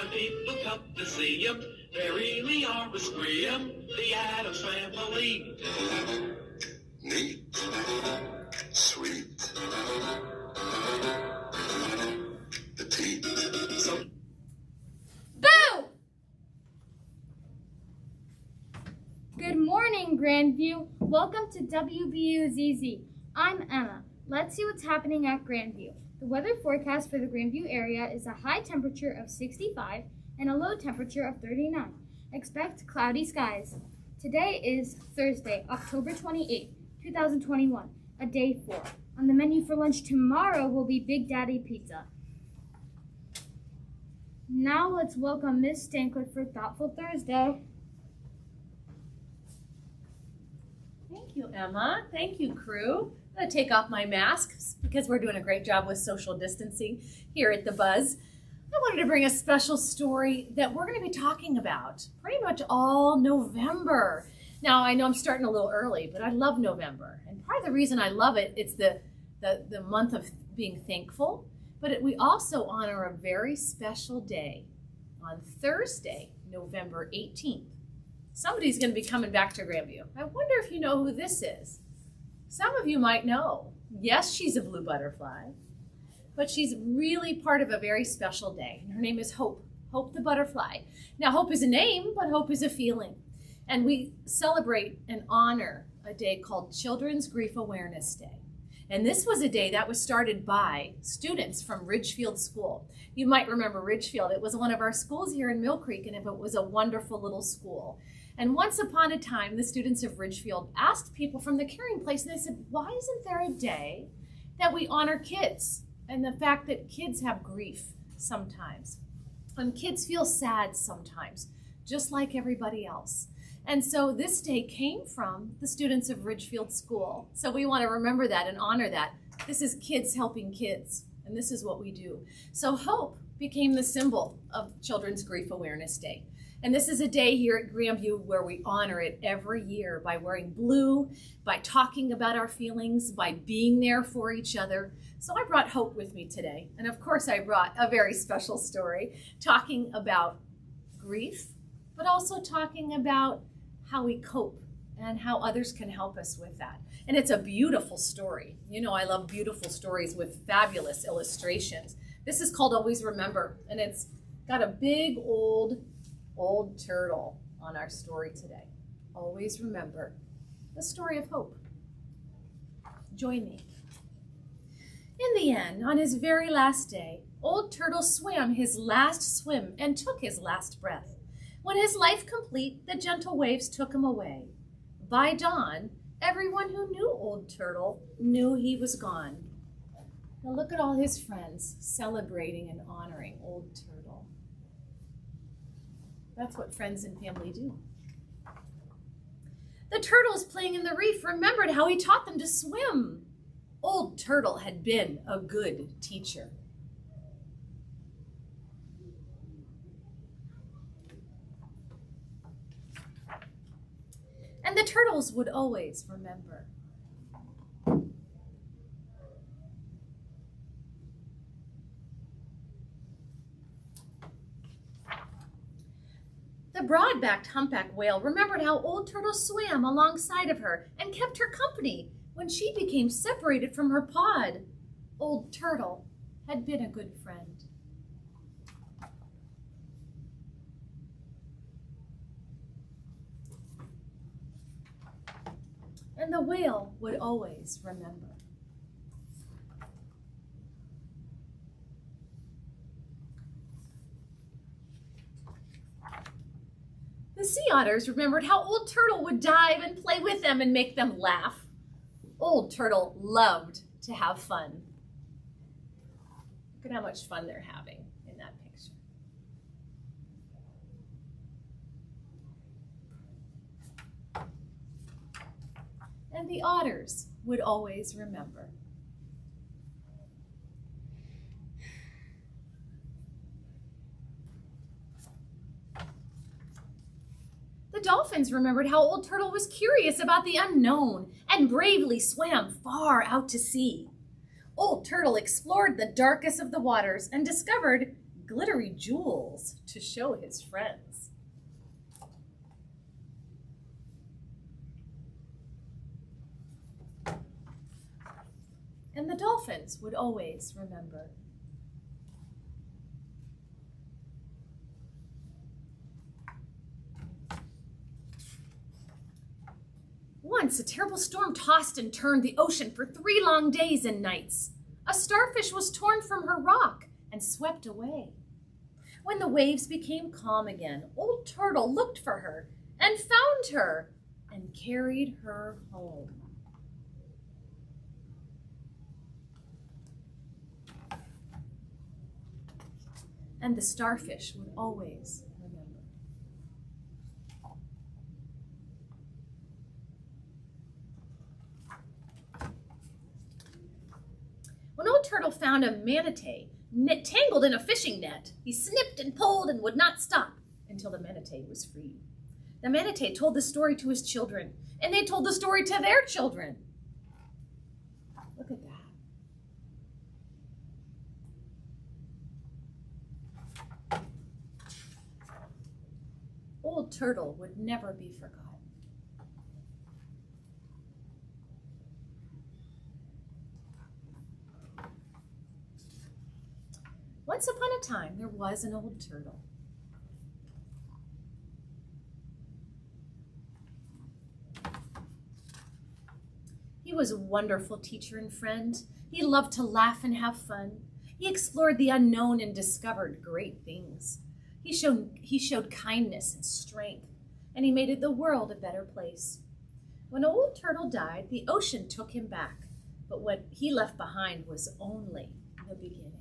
When people come to see 'em, they really are a scream. The Addams Family. Neat. Sweet. Petite. So Boo! Good morning, Grandview. Welcome to WBUZZ. I'm Emma. Let's see what's happening at Grandview. The weather forecast for the Grandview area is a high temperature of 65 and a low temperature of 39. Expect cloudy skies. Today is Thursday, October 28, 2021, a day 4. On the menu for lunch tomorrow will be Big Daddy Pizza. Now let's welcome Miss Stankler for Thoughtful Thursday. Thank you, Emma. Thank you, crew. I'm going to take off my mask because we're doing a great job with social distancing here at The Buzz. I wanted to bring a special story that we're going to be talking about pretty much all November. Now, I know I'm starting a little early, but I love November. And part of the reason I love it, it's the month of being thankful, but we also honor a very special day on Thursday, November 18th. Somebody's going to be coming back to Grandview. I wonder if you know who this is. Some of you might know. Yes, she's a blue butterfly, but she's really part of a very special day. And her name is Hope, Hope the butterfly. Now, Hope is a name, but Hope is a feeling. And we celebrate and honor a day called Children's Grief Awareness Day. And this was a day that was started by students from Ridgefield School. You might remember Ridgefield. It was one of our schools here in Mill Creek, and it was a wonderful little school. And once upon a time, the students of Ridgefield asked people from the Caring Place, and they said, why isn't there a day that we honor kids and the fact that kids have grief sometimes? And kids feel sad sometimes, just like everybody else. And so this day came from the students of Ridgefield School. So we want to remember that and honor that. This is kids helping kids, and this is what we do. So Hope became the symbol of Children's Grief Awareness Day. And this is a day here at Grandview where we honor it every year by wearing blue, by talking about our feelings, by being there for each other. So I brought Hope with me today. And of course I brought a very special story talking about grief, but also talking about how we cope and how others can help us with that. And it's a beautiful story. You know, I love beautiful stories with fabulous illustrations. This is called Always Remember, and it's got a big old turtle on our story today. Always remember the story of Hope. Join me. In the end, on his very last day, Old Turtle swam his last swim and took his last breath. When his life complete, the gentle waves took him away. By dawn, everyone who knew Old Turtle knew he was gone. Now look at all his friends celebrating and honoring Old Turtle. That's what friends and family do. The turtles playing in the reef remembered how he taught them to swim. Old Turtle had been a good teacher. And the turtles would always remember. The broad-backed humpback whale remembered how Old Turtle swam alongside of her and kept her company when she became separated from her pod. Old Turtle had been a good friend. And the whale would always remember. The sea otters remembered how Old Turtle would dive and play with them and make them laugh. Old Turtle loved to have fun. Look at how much fun they're having in that picture. And the otters would always remember. The dolphins remembered how Old Turtle was curious about the unknown and bravely swam far out to sea. Old Turtle explored the darkest of the waters and discovered glittery jewels to show his friends. And the dolphins would always remember. Once, a terrible storm tossed and turned the ocean for 3 long days and nights. A starfish was torn from her rock and swept away. When the waves became calm again, Old Turtle looked for her and found her and carried her home. And the starfish would always remember. When Old Turtle found a manatee tangled in a fishing net, he snipped and pulled and would not stop until the manatee was freed. The manatee told the story to his children, and they told the story to their children. Look at that. Old Turtle would never be forgotten. Once upon a time, there was an old turtle. He was a wonderful teacher and friend. He loved to laugh and have fun. He explored the unknown and discovered great things. He showed kindness and strength, and he made the world a better place. When Old Turtle died, the ocean took him back, but what he left behind was only the beginning.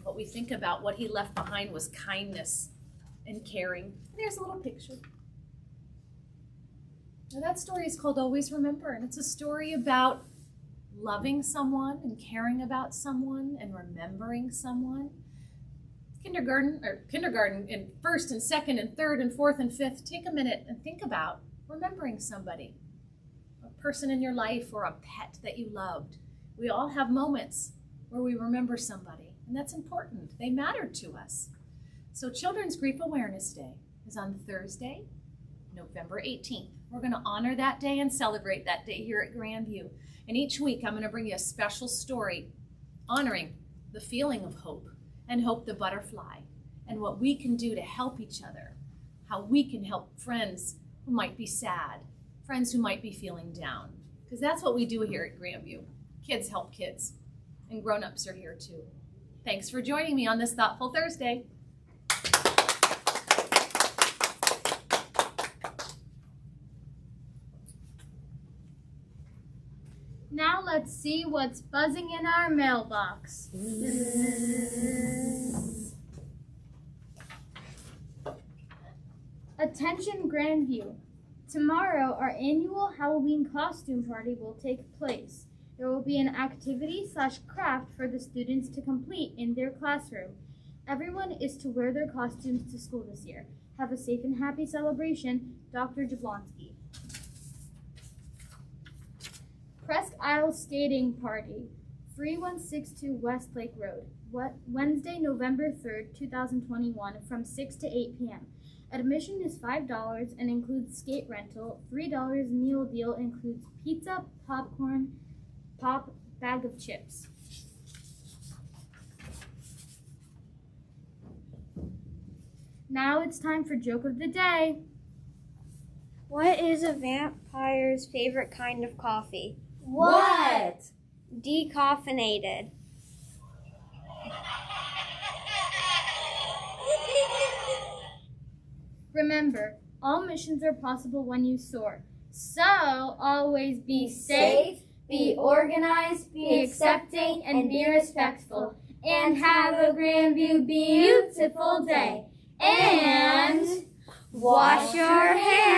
What we think about what he left behind was kindness and caring. There's a little picture. Now that story is called Always Remember, and it's a story about loving someone and caring about someone and remembering someone. Kindergarten in 1st and 2nd and 3rd and 4th and 5th, take a minute and think about remembering somebody, a person in your life or a pet that you loved. We all have moments where we remember somebody, and that's important. They matter to us. So Children's Grief Awareness Day is on Thursday, November 18th. We're going to honor that day and celebrate that day here at Grandview. And each week I'm going to bring you a special story honoring the feeling of hope and Hope the butterfly and what we can do to help each other, how we can help friends who might be sad, friends who might be feeling down, because that's what we do here at Grandview. Kids help kids, and grown-ups are here too. Thanks for joining me on this Thoughtful Thursday. Now let's see what's buzzing in our mailbox. Attention Grandview. Tomorrow our annual Halloween costume party will take place. There will be an activity/craft for the students to complete in their classroom. Everyone is to wear their costumes to school this year. Have a safe and happy celebration, Dr. Jablonski. Presque Isle Skating Party, 3162 Westlake Road, Wednesday, November 3rd, 2021, from 6 to 8 p.m. Admission is $5 and includes skate rental. $3 meal deal includes pizza, popcorn, bag of chips. Now it's time for Joke of the Day. What is a vampire's favorite kind of coffee? What? Decaffeinated. Remember, all missions are possible when you soar. So always be safe, be organized, be accepting, and be respectful. And have a Grandview beautiful day. And Wash your hands.